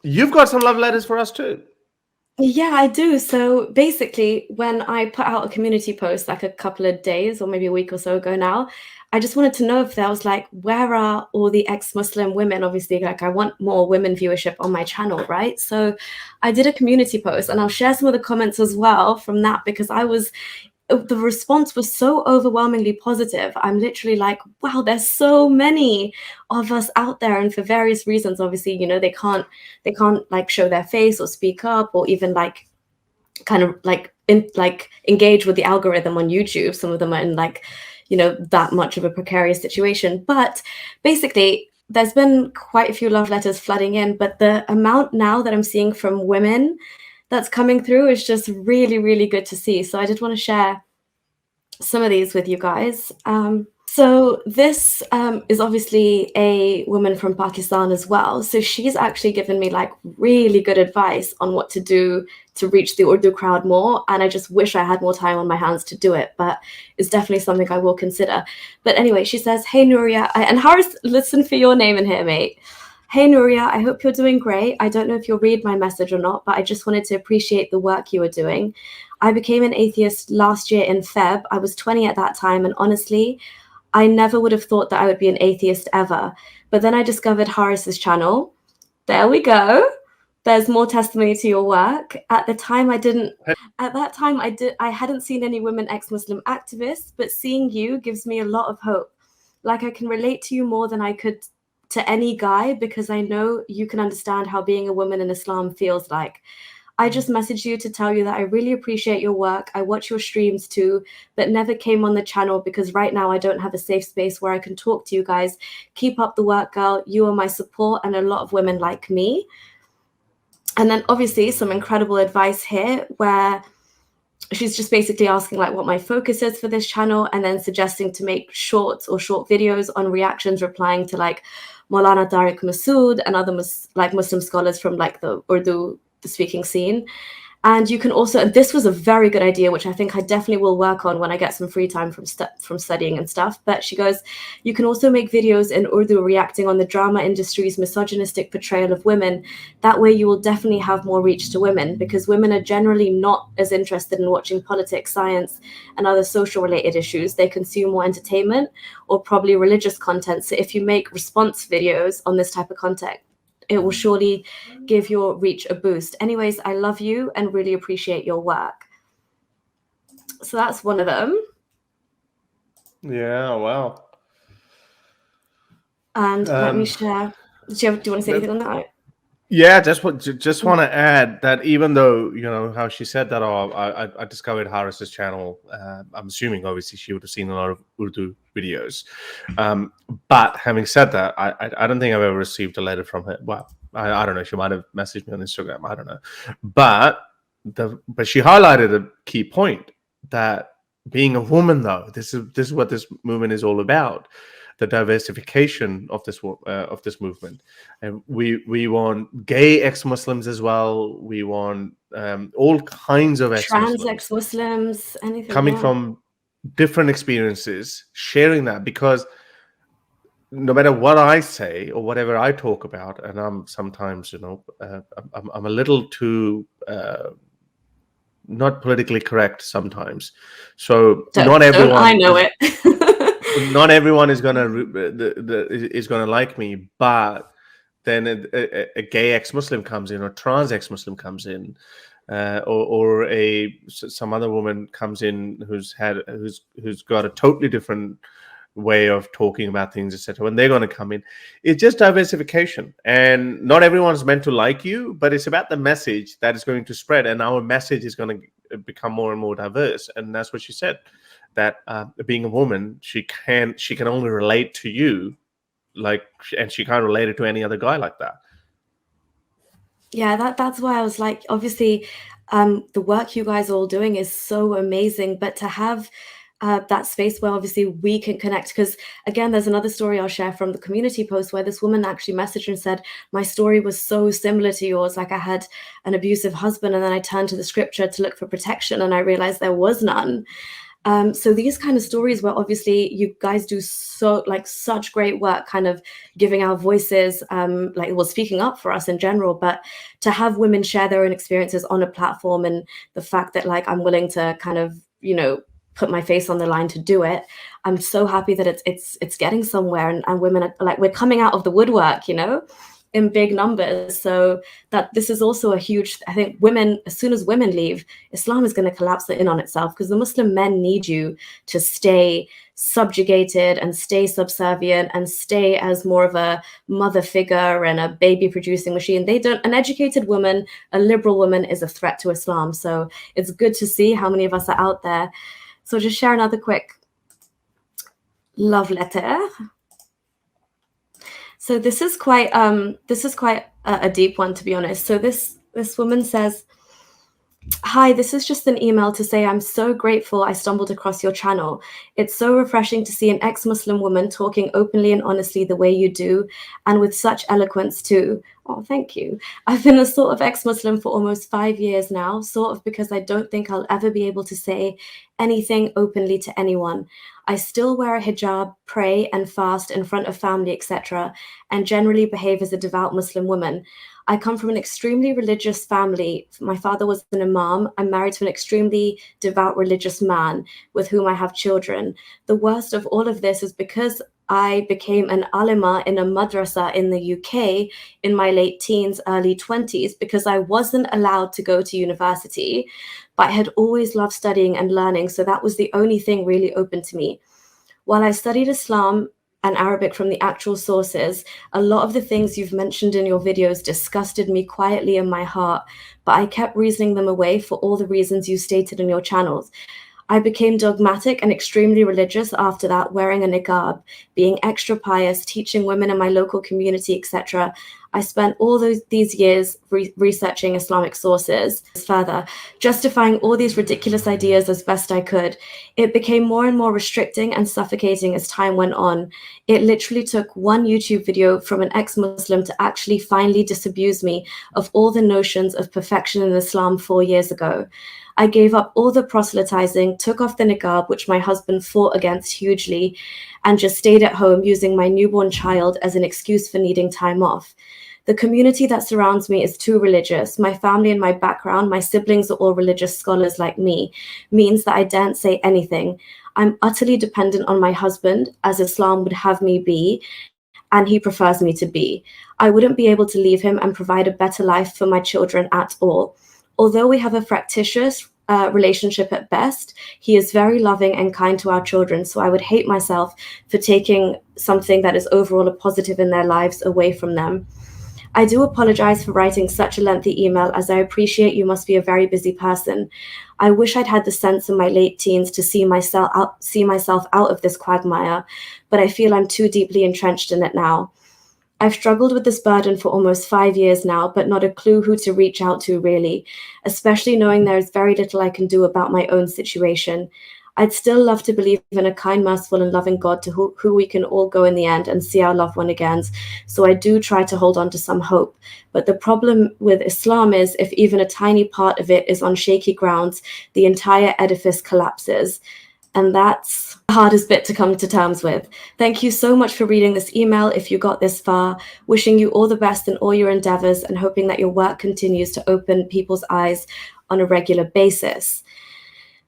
You've got some love letters for us too. Yeah, I do. So basically, when I put out a community post like a couple of days or maybe a week or so ago now, I just wanted to know if there was like, where are all the ex-Muslim women? Obviously, like I want more women viewership on my channel, right? So I did a community post and I'll share some of the comments as well from that because the response was so overwhelmingly positive. I'm literally like, wow, there's so many of us out there, and for various reasons, obviously, they can't like show their face or speak up or even like kind of like engage with the algorithm on YouTube. Some of them are in like, that much of a precarious situation. But basically, there's been quite a few love letters flooding in, but the amount now that I'm seeing from women that's coming through is just really, really good to see. So I did want to share some of these with you guys. So this is obviously a woman from Pakistan as well. So she's actually given me like really good advice on what to do to reach the Urdu crowd more. And I just wish I had more time on my hands to do it, but it's definitely something I will consider. But anyway, she says, "Hey Nuria," and Haris, listen for your name in here, mate. "Hey Nuria, I hope you're doing great. I don't know if you'll read my message or not, but I just wanted to appreciate the work you are doing. I became an atheist last year in Feb. I was 20 at that time, and honestly, I never would have thought that I would be an atheist ever. But then I discovered Haris's channel. There we go. There's more testimony to your work. At the time, I hadn't seen any women ex-Muslim activists, but seeing you gives me a lot of hope. Like I can relate to you more than I could to any guy because I know you can understand how being a woman in Islam feels like. I just messaged you to tell you that I really appreciate your work. I watch your streams too, but never came on the channel because right now I don't have a safe space where I can talk to you guys. Keep up the work, girl. You are my support and a lot of women like me." And then obviously some incredible advice here where she's just basically asking like what my focus is for this channel and then suggesting to make shorts or short videos on reactions, replying to like Maulana Tariq Masood and other Muslim scholars from like the Urdu speaking scene. And you can also, and this was a very good idea, which I think I definitely will work on when I get some free time from studying and stuff. But she goes, "You can also make videos in Urdu reacting on the drama industry's misogynistic portrayal of women. That way you will definitely have more reach to women because women are generally not as interested in watching politics, science, and other social related issues. They consume more entertainment or probably religious content. So if you make response videos on this type of content, it will surely give your reach a boost. Anyways, I love you and really appreciate your work." So that's one of them. Yeah, wow. And let me share. Do you want to say anything on that? Yeah, just want to add that even though how she said that, I discovered Harris's channel. I'm assuming obviously she would have seen a lot of Urdu videos. But having said that, I don't think I've ever received a letter from her. Well, I don't know. She might have messaged me on Instagram. I don't know. But she highlighted a key point that being a woman, though, this is what this movement is all about. The diversification of this movement, and we want gay ex-Muslims as well. We want all kinds of Trans ex-Muslims ex-Muslims, anything coming from different experiences, sharing that, because no matter what I say or whatever I talk about, and I'm sometimes I'm a little too not politically correct sometimes, so not everyone. I know it. Not everyone is gonna like me, but then a gay ex-Muslim comes in, or trans ex-Muslim comes in, or some other woman comes in who's got a totally different way of talking about things, etc. When they're going to come in, it's just diversification, and not everyone's meant to like you, but it's about the message that is going to spread, and our message is going to become more and more diverse. And that's what she said, that being a woman, she can only relate to you, and she can't relate it to any other guy like that. Yeah, that's why I was like, obviously, the work you guys are all doing is so amazing, but to have that space where obviously we can connect, because again, there's another story I'll share from the community post where this woman actually messaged and said, "My story was so similar to yours. Like I had an abusive husband and then I turned to the scripture to look for protection and I realized there was none." So these kind of stories where obviously you guys do such great work, kind of giving our voices, speaking up for us in general, but to have women share their own experiences on a platform, and the fact that like I'm willing to kind of, put my face on the line to do it. I'm so happy that it's getting somewhere, and women are like, we're coming out of the woodwork, in big numbers. So that this is also a huge, I think women, as soon as women leave, Islam is going to collapse in on itself, because the Muslim men need you to stay subjugated and stay subservient and stay as more of a mother figure and a baby producing machine. An educated woman, a liberal woman, is a threat to Islam. So it's good to see how many of us are out there. So just share another quick love letter. So this is quite a deep one, to be honest. So this woman says, "Hi, this is just an email to say I'm so grateful I stumbled across your channel. It's so refreshing to see an ex-Muslim woman talking openly and honestly the way you do, and with such eloquence too. Oh, thank you. I've been a sort of ex-Muslim for almost 5 years now, sort of because I don't think I'll ever be able to say anything openly to anyone. I still wear a hijab, pray and fast in front of family, etc., and generally behave as a devout Muslim woman. I come from an extremely religious family. My father was an imam. I'm married to an extremely devout religious man with whom I have children. The worst of all of this is because I became an alima in a madrasa in the UK in my late teens, early 20s, because I wasn't allowed to go to university, but I had always loved studying and learning, so that was the only thing really open to me. While I studied Islam and Arabic from the actual sources, a lot of the things you've mentioned in your videos disgusted me quietly in my heart, but I kept reasoning them away for all the reasons you stated in your channels. I became dogmatic and extremely religious after that, wearing a niqab, being extra pious, teaching women in my local community, etc. I spent all these years researching Islamic sources further, justifying all these ridiculous ideas as best I could. It became more and more restricting and suffocating as time went on. It literally took one YouTube video from an ex-Muslim to actually finally disabuse me of all the notions of perfection in Islam 4 years ago. I gave up all the proselytizing, took off the niqab, which my husband fought against hugely, and just stayed at home using my newborn child as an excuse for needing time off. The community that surrounds me is too religious. My family and my background, my siblings are all religious scholars like me, means that I daren't say anything. I'm utterly dependent on my husband, as Islam would have me be, and he prefers me to be. I wouldn't be able to leave him and provide a better life for my children at all. Although we have a fractious relationship at best, he is very loving and kind to our children, so I would hate myself for taking something that is overall a positive in their lives away from them. I do apologize for writing such a lengthy email, as I appreciate you must be a very busy person. I wish I'd had the sense in my late teens to see myself out of this quagmire, but I feel I'm too deeply entrenched in it now. I've struggled with this burden for almost 5 years now, but not a clue who to reach out to, really, especially knowing there is very little I can do about my own situation. I'd still love to believe in a kind, merciful, and loving God to who we can all go in the end and see our loved one again. So I do try to hold on to some hope. But the problem with Islam is if even a tiny part of it is on shaky grounds, the entire edifice collapses. And that's the hardest bit to come to terms with. Thank you so much for reading this email if you got this far. Wishing you all the best in all your endeavors and hoping that your work continues to open people's eyes on a regular basis.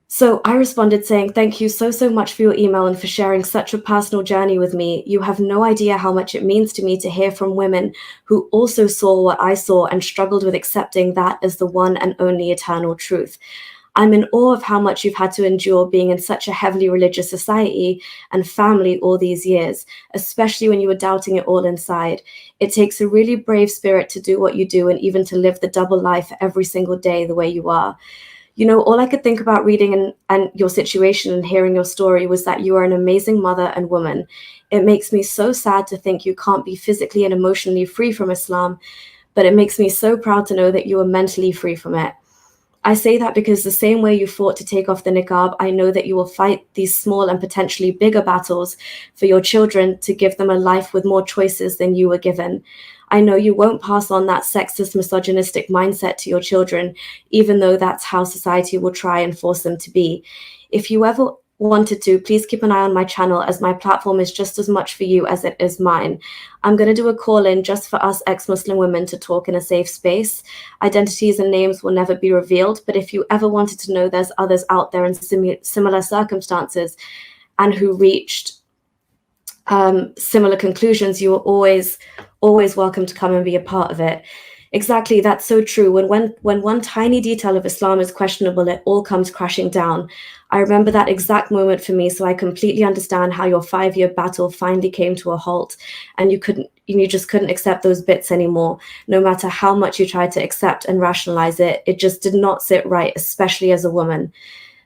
So I responded saying, thank you so much for your email and for sharing such a personal journey with me. You have no idea how much it means to me to hear from women who also saw what I saw and struggled with accepting that as the one and only eternal truth. I'm in awe of how much you've had to endure being in such a heavily religious society and family all these years, especially when you were doubting it all inside. It takes a really brave spirit to do what you do and even to live the double life every single day the way you are. You know, all I could think about reading and your situation and hearing your story was that you are an amazing mother and woman. It makes me so sad to think you can't be physically and emotionally free from Islam, but it makes me so proud to know that you are mentally free from it. I say that because the same way you fought to take off the niqab, I know that you will fight these small and potentially bigger battles for your children to give them a life with more choices than you were given. I know you won't pass on that sexist, misogynistic mindset to your children, even though that's how society will try and force them to be. If you wanted to, please keep an eye on my channel, as my platform is just as much for you as it is mine. I'm going to do a call-in just for us ex-Muslim women to talk in a safe space. Identities and names will never be revealed, but if you ever wanted to know there's others out there in similar circumstances and who reached similar conclusions, you are always welcome to come and be a part of it. Exactly, that's so true. When one tiny detail of Islam is questionable, it all comes crashing down. I remember that exact moment for me, so I completely understand how your 5-year battle finally came to a halt, and you just couldn't accept those bits anymore. No matter how much you tried to accept and rationalize it, it just did not sit right, especially as a woman.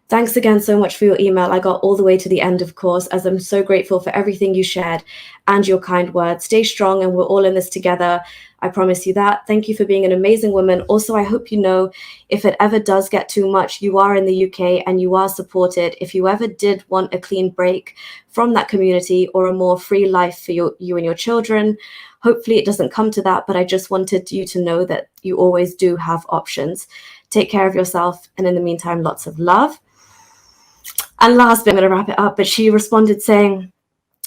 Thanks again so much for your email. I got all the way to the end, of course, as I'm so grateful for everything you shared and your kind words. Stay strong, and we're all in this together. I promise you that. Thank you for being an amazing woman. Also, I hope you know, if it ever does get too much, you are in the UK and you are supported. If you ever did want a clean break from that community or a more free life for you and your children, hopefully it doesn't come to that, but I just wanted you to know that you always do have options. Take care of yourself, and in the meantime, lots of love. And last bit, I'm going to wrap it up, but she responded saying,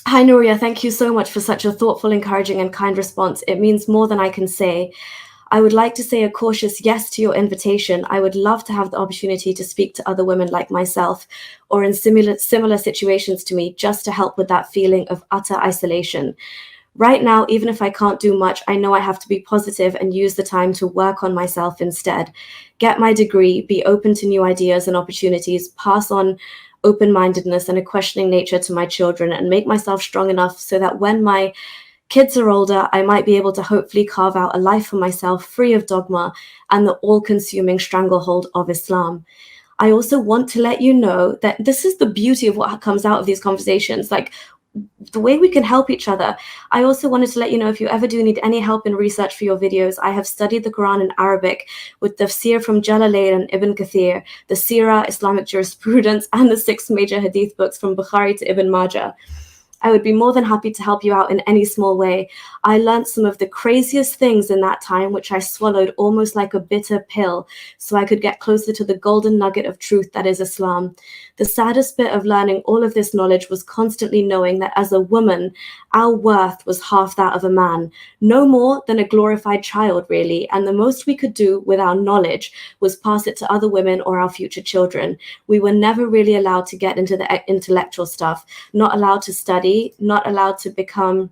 "Hi, Nuria, thank you so much for such a thoughtful, encouraging, and kind response. It means more than I can say. I would like to say a cautious yes to your invitation. I would love to have the opportunity to speak to other women like myself or in similar situations to me, just to help with that feeling of utter isolation. Right now, even if I can't do much, I know I have to be positive and use the time to work on myself instead. Get my degree, be open to new ideas and opportunities, pass on open-mindedness and a questioning nature to my children, and make myself strong enough so that when my kids are older, I might be able to hopefully carve out a life for myself free of dogma and the all-consuming stranglehold of Islam. I also want to let you know that this is the beauty of what comes out of these conversations, like the way we can help each other. I also wanted to let you know, if you ever do need any help in research for your videos, I have studied the Quran in Arabic with tafsir from Jalalain and Ibn Kathir, the Sirah, Islamic jurisprudence, and the 6 major hadith books from Bukhari to Ibn Majah. I would be more than happy to help you out in any small way. I learned some of the craziest things in that time, which I swallowed almost like a bitter pill, so I could get closer to the golden nugget of truth that is Islam. The saddest bit of learning all of this knowledge was constantly knowing that as a woman, our worth was half that of a man, no more than a glorified child, really, and the most we could do with our knowledge was pass it to other women or our future children. We were never really allowed to get into the intellectual stuff, not allowed to study, not allowed to become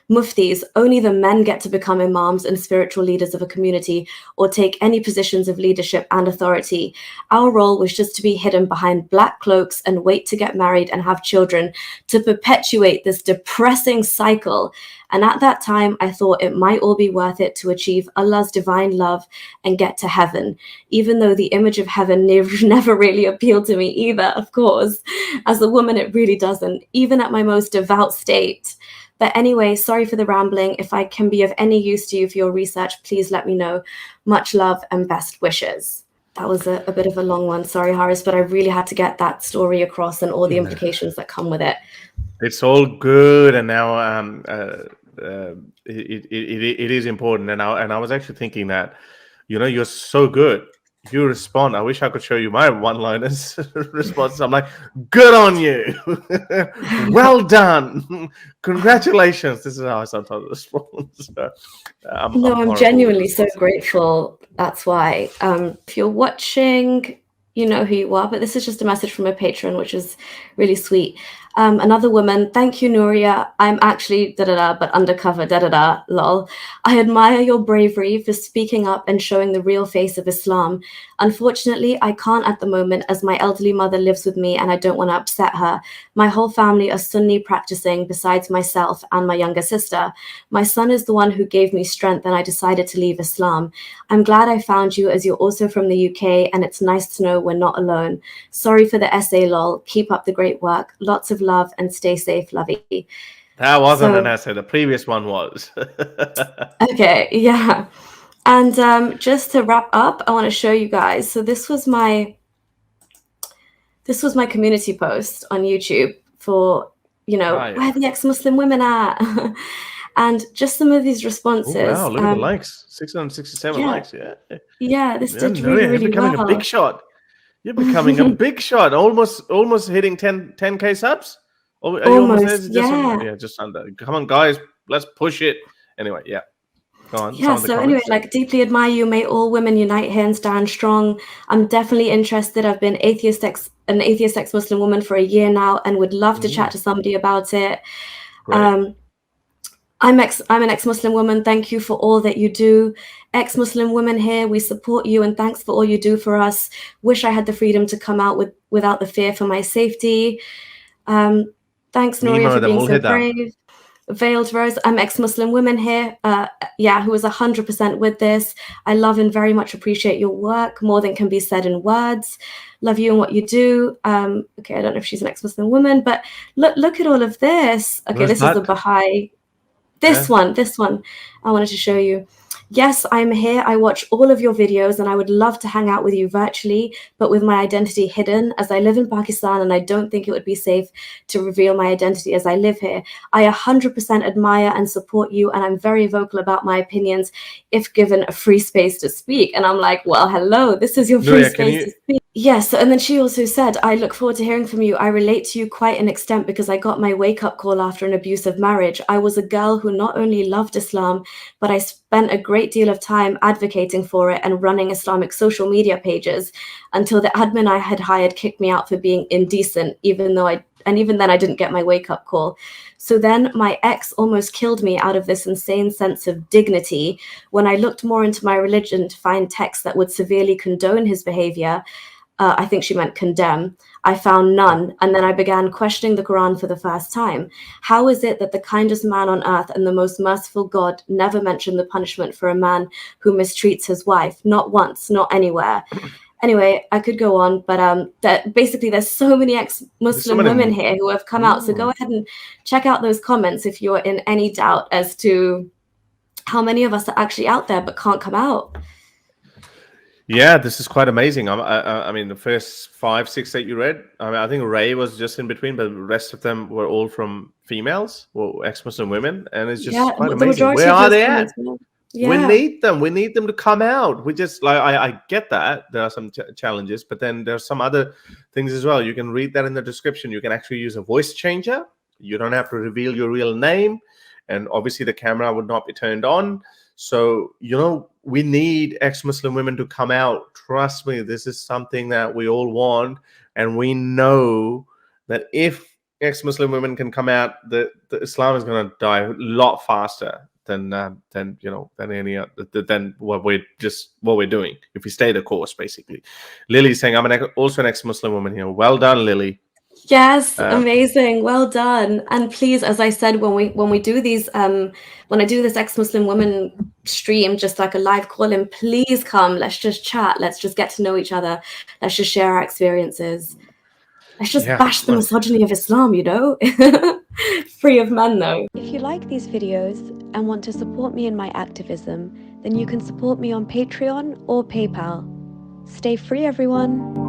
muftis. Only the men get to become imams and spiritual leaders of a community or take any positions of leadership and authority. Our role was just to be hidden behind black cloaks and wait to get married and have children, to perpetuate this depressing cycle. And at that time, I thought it might all be worth it to achieve Allah's divine love and get to heaven, even though the image of heaven never really appealed to me either, of course. As a woman, it really doesn't, even at my most devout state. But anyway, sorry for the rambling. If I can be of any use to you for your research, please let me know. Much love and best wishes." That was a bit of a long one. Sorry, Haris, but I really had to get that story across and all the implications that come with it. It's all good, and now it is important. And I was actually thinking that, you're so good. You respond. I wish I could show you my one-liners responses. I'm like, good on you. Well done. Congratulations. This is how I sometimes respond. So, I'm genuinely so grateful. That's why. If you're watching, you know who you are, but this is just a message from a patron, which is really sweet. Another woman, "Thank you, Nuria. I'm actually da-da-da, but undercover, da-da-da, lol. I admire your bravery for speaking up and showing the real face of Islam. Unfortunately, I can't at the moment, as my elderly mother lives with me and I don't want to upset her. My whole family are Sunni practicing besides myself and my younger sister. My son is the one who gave me strength and I decided to leave Islam. I'm glad I found you, as you're also from the UK, and it's nice to know we're not alone. Sorry for the essay, lol. Keep up the great work. Lots of love and stay safe, lovey." That wasn't an essay. The previous one was. Okay, yeah. And just to wrap up, I want to show you guys. So this was my community post on YouTube for, where the ex-Muslim women at? And just some of these responses. Oh, wow, look at the likes. 667 likes, yeah. Yeah, this did really, really becoming well. a big shot. You're becoming a big shot, almost hitting 10K subs. Or are you almost there? Almost, Is it just yeah. yeah, just under. Come on, guys, let's push it. Anyway, yeah, go on. Yeah, Some of the so anyway, comments. like, deeply admire you. May all women unite here and stand strong. I'm definitely interested. I've been an atheist ex-Muslim woman for a year now and would love to chat to somebody about it. Great. I'm an ex-Muslim woman. Thank you for all that you do. Ex-Muslim women here, we support you and thanks for all you do for us. Wish I had the freedom to come out without the fear for my safety. Thanks, Noria, Mimo for the being so Mulhida. brave. Veiled Rose, I'm ex-Muslim women here, who is 100% with this. I love and very much appreciate your work, more than can be said in words. Love you and what you do. Okay, I don't know if she's an ex-Muslim woman, but look at all of this. Okay, Where's this is the that? Baha'i. This Yeah. one, I wanted to show you. Yes, I'm here. I watch all of your videos and I would love to hang out with you virtually, but with my identity hidden, as I live in Pakistan and I don't think it would be safe to reveal my identity as I live here. I 100% admire and support you, and I'm very vocal about my opinions if given a free space to speak. And I'm like, well, hello, this is your free Nuria, can space you? to speak. Yes, and then she also said, I look forward to hearing from you. I relate to you quite an extent because I got my wake-up call after an abusive marriage. I was a girl who not only loved Islam, but I spent a great deal of time advocating for it and running Islamic social media pages until the admin I had hired kicked me out for being indecent, even then I didn't get my wake-up call. So then my ex almost killed me out of this insane sense of dignity. When I looked more into my religion to find texts that would severely condone his behavior, I think she meant condemn, I found none. And then I began questioning the Quran for the first time. How is it that the kindest man on earth and the most merciful God never mentioned the punishment for a man who mistreats his wife? Not once, not anywhere. Anyway, I could go on, but basically there's so many There's so ex-Muslim many. women here who have come out. So go ahead and check out those comments if you're in any doubt as to how many of us are actually out there but can't come out. Yeah, this is quite amazing. I mean, the first 5, 6, 8 you read. I mean, I think Ray was just in between, but the rest of them were all from females or ex-Muslim women, and it's just Yeah, quite the amazing. majority Where of are those they comments. at? We Yeah. need them. We need them to come out. We just like I get that there are some challenges, but then there's some other things as well. You can read that in the description. You can actually use a voice changer. You don't have to reveal your real name, and obviously the camera would not be turned on. So we need ex-Muslim women to come out. Trust me, this is something that we all want, and we know that if ex-Muslim women can come out, the Islam is going to die a lot faster than what we're doing if we stay the course. Basically, Lily's saying, I'm also an ex-Muslim woman here. Well done, Lily. Yes, amazing. Well done. And please, as I said, when we do these, when I do this ex-Muslim women stream, just like a live call in, please come. Let's just chat. Let's just get to know each other. Let's just share our experiences. Let's just bash the misogyny of Islam, free of men, though. If you like these videos and want to support me in my activism, then you can support me on Patreon or PayPal. Stay free, everyone.